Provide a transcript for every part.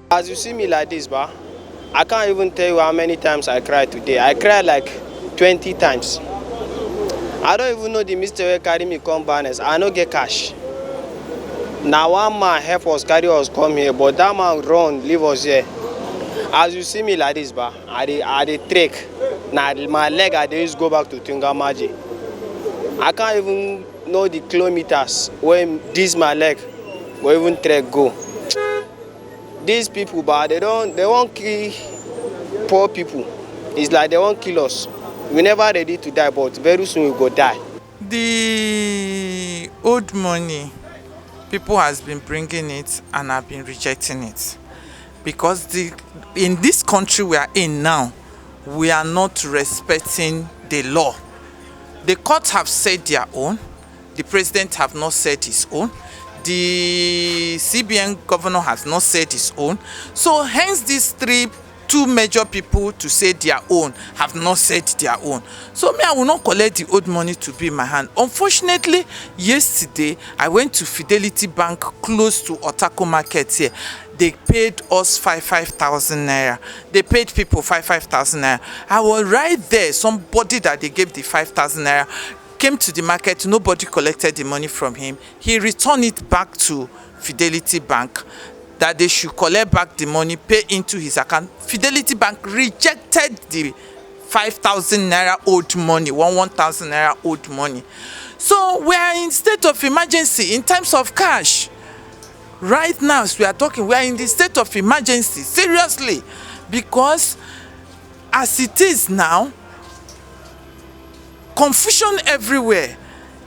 As you see me like this, I can't even tell you how many times I cried today. I cried like 20 times. I don't even know the mistake wey carry me come Barnes. I no get cash. Now one man help us carry us come here, but that man run leave us here. As you see me like this, I dey trek. Now my leg I dey use go back to Tungamaji. I can't even know the kilometers when this my leg will even trek go. These people, they won't kill poor people. It's like they won't kill us. We never ready to die, but very soon we go die. The old money, people has been bringing it and have been rejecting it. Because in this country we are in now, we are not respecting the law. The courts have said their own. The president have not said his own. The CBN governor has not said his own. So hence these two major people to say their own have not said their own. So me, I will not collect the old money to be in my hand. Unfortunately, yesterday I went to Fidelity Bank close to Otako Market here. They paid us 5,000 naira. They paid people 5,000 naira. I was right there. Somebody that they gave the 5,000 naira came to the market. Nobody collected the money from him. He returned it back to Fidelity Bank, that they should collect back the money, pay into his account. Fidelity Bank rejected the 5,000 naira old money, 1,000 naira old money. So we are in state of emergency in terms of cash. Right now, as we are talking, we are in the state of emergency, seriously, because as it is now, confusion everywhere.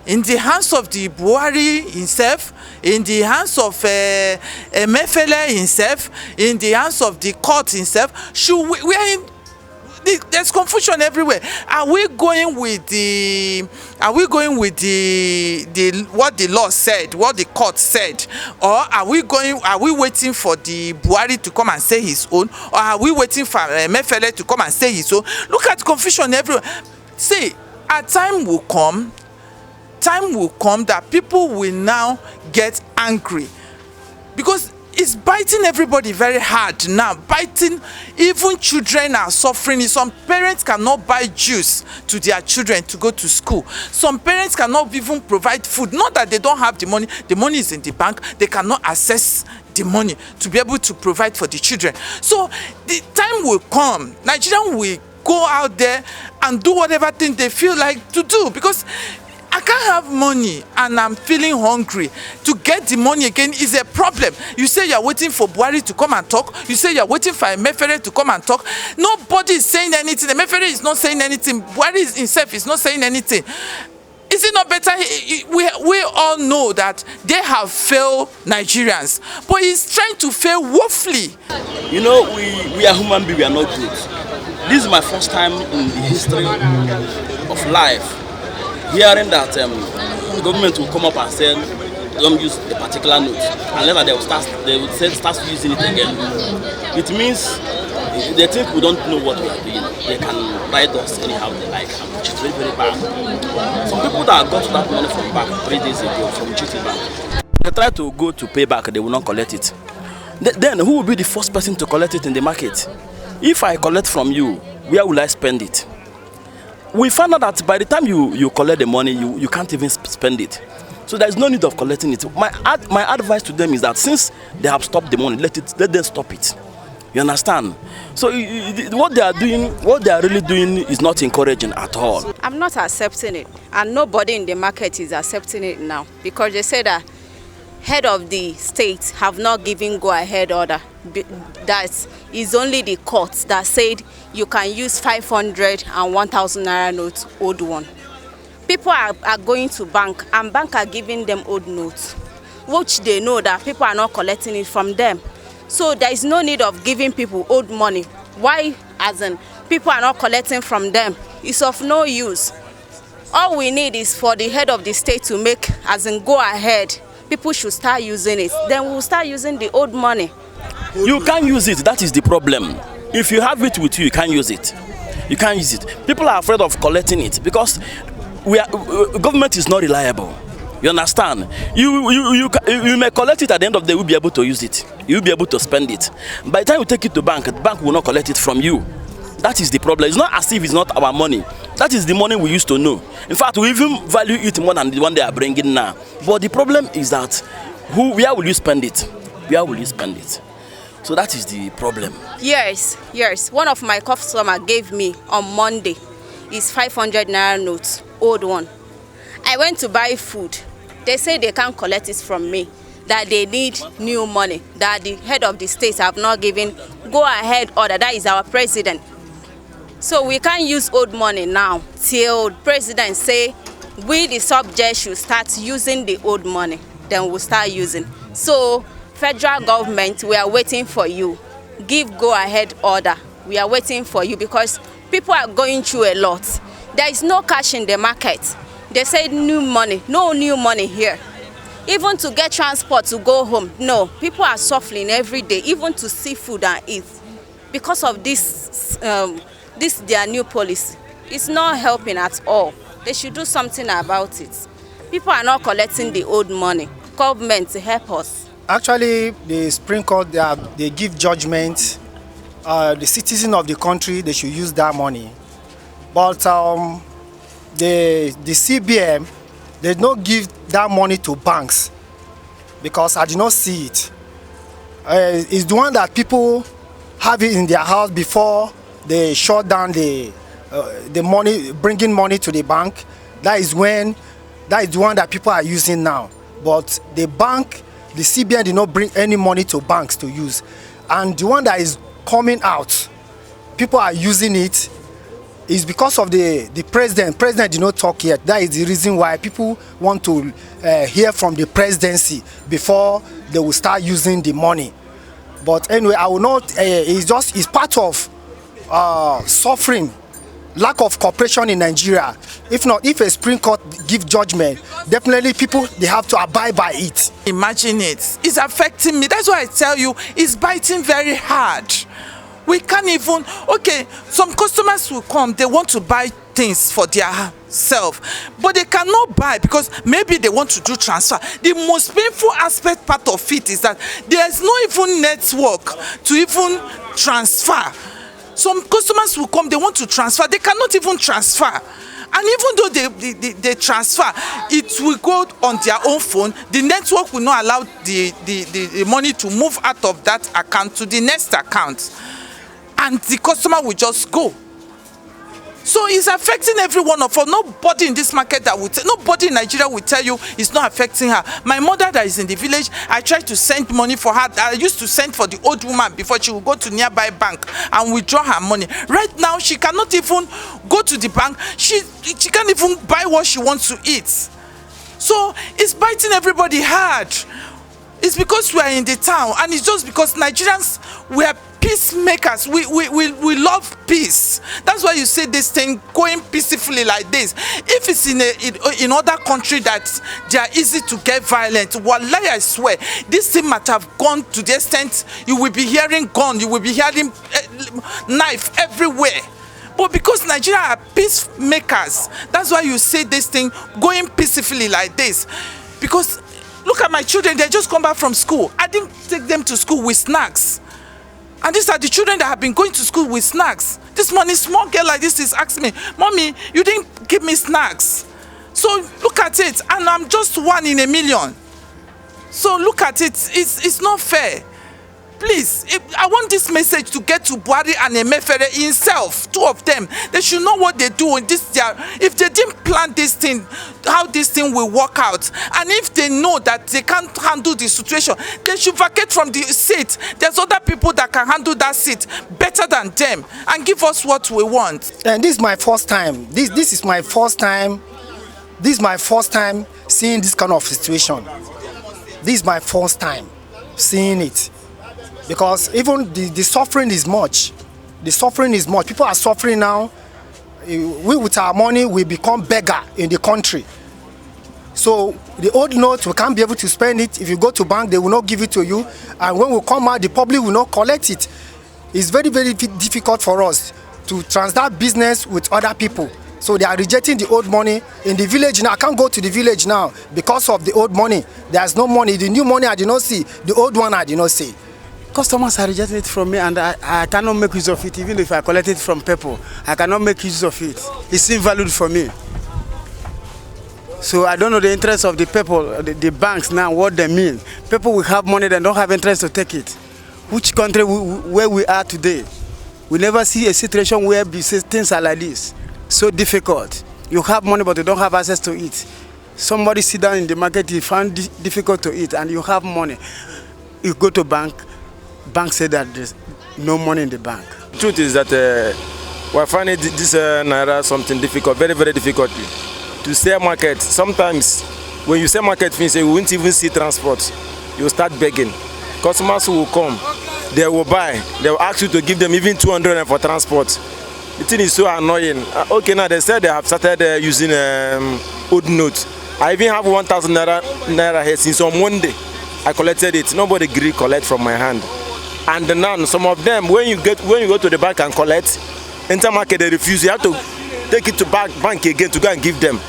In the hands of the Buhari himself, in the hands of Mefele himself, in the hands of the court himself. We are in, there's confusion everywhere. Are we going with the what the law said, what the court said, or are we waiting for the Buhari to come and say his own, or are we waiting for Mefele to come and say his own? Look at confusion everywhere. See, a time will come that people will now get angry, because it's biting everybody very hard now. Biting, even children are suffering. Some parents cannot buy juice to their children to go to school. Some parents cannot even provide food. Not that they don't have the money is in the bank. They cannot access the money to be able to provide for the children. So the time will come, Nigerians will go out there and do whatever thing they feel like to do, because I can't have money and I'm feeling hungry. To get the money again is a problem. You say you're waiting for Buhari to come and talk. You say you're waiting for Mefere to come and talk. Nobody is saying anything. Mefere is not saying anything. Buhari himself is not saying anything. Is it not better? We all know that they have failed Nigerians, but he's trying to fail woefully. You know, we are human beings, we are not good. This is my first time in the history of life hearing that the government will come up and say don't use a particular note, and later they will start using it again. It means they think we don't know what we are doing. They can write us anyhow they like, which is very, very bad. Some people that got that money from back 3 days ago from GT Bank, they try to go to pay back, they will not collect it. Then who will be the first person to collect it in the market? If I collect from you, where will I spend it? We found out that by the time you collect the money, you can't even spend it. So there is no need of collecting it. My advice to them is that since they have stopped the money, let them stop it. You understand? So what they are really doing is not encouraging at all. I'm not accepting it, and nobody in the market is accepting it now, because they say that head of the state have not given go-ahead order. That is only the courts that said you can use 500 and 1,000 naira notes, old one. People are going to bank, and bank are giving them old notes, which they know that people are not collecting it from them. So there is no need of giving people old money. Why? As in, people are not collecting from them. It's of no use. All we need is for the head of the state to make, as in, go ahead. People should start using it. Then we'll start using the old money. You can't use it. That is the problem. If you have it with you, you can't use it. You can't use it. People are afraid of collecting it because government is not reliable. You understand? You may collect it at the end of the day, you will be able to use it. You will be able to spend it. By the time you take it to bank, the bank will not collect it from you. That is the problem. It's not as if it's not our money. That is the money we used to know. In fact, we even value it more than the one they are bringing now. But the problem is that where will you spend it? Where will you spend it? So that is the problem. Yes. One of my customers gave me on Monday is 500 naira notes, old one. I went to buy food. They say they can't collect it from me, that they need new money, that the head of the state have not given go-ahead order. That is our president. So we can't use old money now till president say we the subject should start using the old money. Then we'll start using. So federal government, we are waiting for you. Give go-ahead order. We are waiting for you because people are going through a lot. There is no cash in the market. They say new money, no new money here. Even to get transport to go home, no. People are suffering every day, even to see food and eat. Because of this their new policy. It's not helping at all. They should do something about it. People are not collecting the old money. Government to help us. Actually, the Supreme Court, they give judgment. The citizen of the country, they should use that money. But the CBN, they don't give that money to banks because I did not see it. It's the one that people have it in their house before they shut down the money, bringing money to the bank. That is the one that people are using now. But the bank, the CBN did not bring any money to banks to use. And the one that is coming out, people are using it, is because of the president. President did not talk yet. That is the reason why people want to hear from the presidency before they will start using the money. But anyway, I will not. It's part of suffering, lack of cooperation in Nigeria. If not, if a Supreme Court give judgment, definitely people they have to abide by it. Imagine it. It's affecting me. That's why I tell you, it's biting very hard. We can't even, okay, some customers will come, they want to buy things for their self, but they cannot buy because maybe they want to do transfer. The most painful aspect part of it is that there's no even network to even transfer. Some customers will come, they want to transfer, they cannot even transfer. And even though they transfer, it will go on their own phone. The network will not allow the money to move out of that account to the next account. And the customer will just go. So it's affecting every one of us. Nobody in this market nobody in Nigeria will tell you it's not affecting her. My mother that is in the village, I tried to send money for her. I used to send for the old woman before she would go to nearby bank and withdraw her money. Right now, she cannot even go to the bank. She can't even buy what she wants to eat. So it's biting everybody hard. It's because we are in the town, and it's just because Nigerians, we are peacemakers. We love peace. That's why you see this thing going peacefully like this. If it's in other country that they are easy to get violent, wallahi, I swear, this thing might have gone to the extent you will be hearing gun, you will be hearing knife everywhere. But because Nigeria are peacemakers, that's why you see this thing going peacefully like this. Because look at my children, they just come back from school. I didn't take them to school with snacks. And these are the children that have been going to school with snacks. This morning, small girl like this is asking me, Mommy, you didn't give me snacks. So look at it, and I'm just 1 in a million. So look at it, it's not fair. Please, I want this message to get to Buhari and Emefere himself, 2 of them. They should know what they do in this. If they didn't plan this thing, how this thing will work out, and if they know that they can't handle the situation, they should vacate from the seat. There's other people that can handle that seat better than them and give us what we want. And this is my first time. This is my first time. This is my first time seeing this kind of situation. This is my first time seeing it. Because even the suffering is much. The suffering is much. People are suffering now. We, with our money, we become beggar in the country. So the old note, we can't be able to spend it. If you go to bank, they will not give it to you. And when we come out, the public will not collect it. It's very, very difficult for us to transact business with other people. So they are rejecting the old money. In the village now, I can't go to the village now because of the old money. There's no money. The new money I did not see. The old one I did not see. Customers are rejecting it from me, and I cannot make use of it. Even if I collect it from people, I cannot make use of it. It's invalid for me. So I don't know the interest of the people, the banks now, what they mean. People will have money, they don't have interest to take it. Which country where we are today? We never see a situation where things are like this. So difficult. You have money, but you don't have access to it. Somebody sit down in the market, you find it difficult to eat, and you have money. You go to bank say that there's no money in the bank. The truth is that we're finding this Naira something difficult, very, very difficult to sell market. Sometimes when you sell market things, you won't even see transport. You start begging. Customers will come, they will buy, they will ask you to give them even 200 for transport. The thing is so annoying. Okay, now they said they have started using old notes. I even have 1,000 Naira here since on Monday. I collected it. Nobody agree collect from my hand. And now some of them, when you go to the bank and collect, enter market they refuse. You have to take it to bank again to go and give them.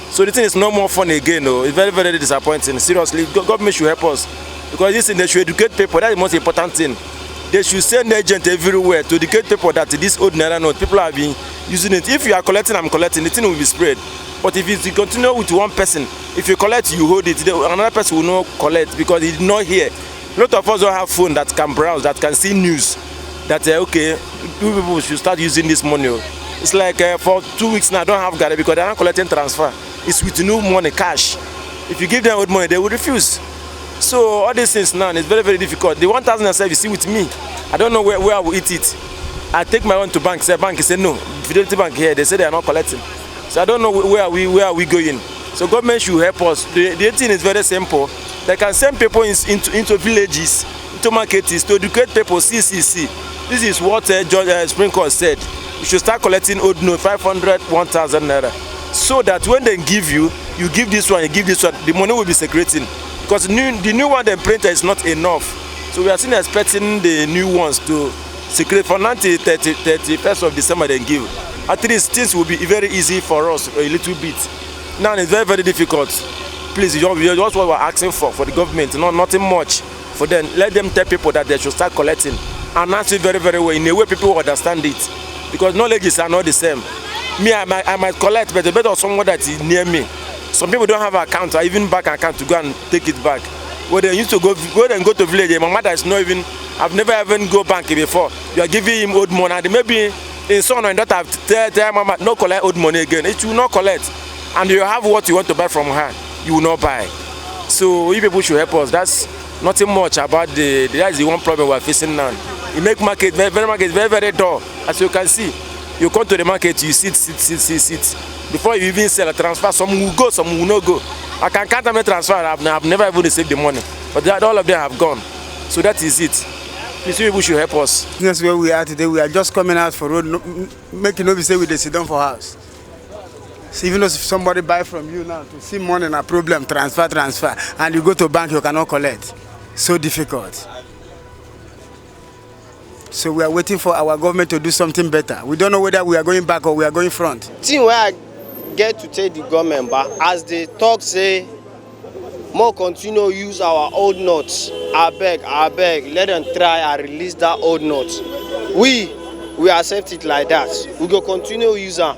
So the thing is no more fun again. No. It's very, very disappointing. Seriously, government should help us, because this thing, they should educate people. That's the most important thing. They should send agents everywhere to educate people that this old Naira note, people have been using it. If you are collecting, I'm collecting, the thing will be spread. But if you continue with one person, if you collect, you hold it, another person will not collect because he's not here. A lot of us don't have phone that can browse, that can see news. That okay, people should start using this money. It's like for 2 weeks now, I don't have Gari because they're not collecting transfer. It's with new money, cash. If you give them old money, they will refuse. So all these things now, it's very, very difficult. The 1,000 you see with me, I don't know where I will eat it. I take my own to bank, say bank, say no. Fidelity Bank here, they say they are not collecting. So I don't know where are we going. So government should help us. The thing is very simple. They can send people into villages, into markets to educate people. See. This is what George Sprinkle said. You should start collecting old note, 500, 1,000 Naira. So that when they give you, you give this one, you give this one, the money will be circulating. Because the new one they printed is not enough. So we are still expecting the new ones to circulate for 31st of December they give. At least things will be very easy for us a little bit. Now it's very, very difficult. Please, that's what we're asking for the government, nothing much for them. Let them tell people that they should start collecting. And that's it very, very well, in a way people will understand it. Because knowledges are not the same. Me, I might collect, but the better someone that is near me. Some people don't have an account or even bank account to go and take it back. Where they used to go to village, my mother is not even, I've never even go bank before. You are giving him old money, and maybe in son or in daughter tell mama no collect old money again. It will not collect. And you have what you want to buy from her, you will not buy. So you people should help us. That's nothing much about that is the one problem we're facing now. You make market very, very dull. As you can see, you come to the market, you sit. Before you even sell a transfer, some will go, some will not go. I can count how many transfer I've never even received the money. But all of them have gone. So that is it. Please, people should help us. That's where we are today. We are just coming out for road, making no mistake with the sit down for house. So even if somebody buy from you now to see money and a problem, transfer, and you go to bank, you cannot collect. So difficult. So we are waiting for our government to do something better. We don't know whether we are going back or we are going front. Thing where I get to take the government back, as they talk say, more continue use our old notes. I beg, let them try and release that old notes. We accept it like that. We go continue use them.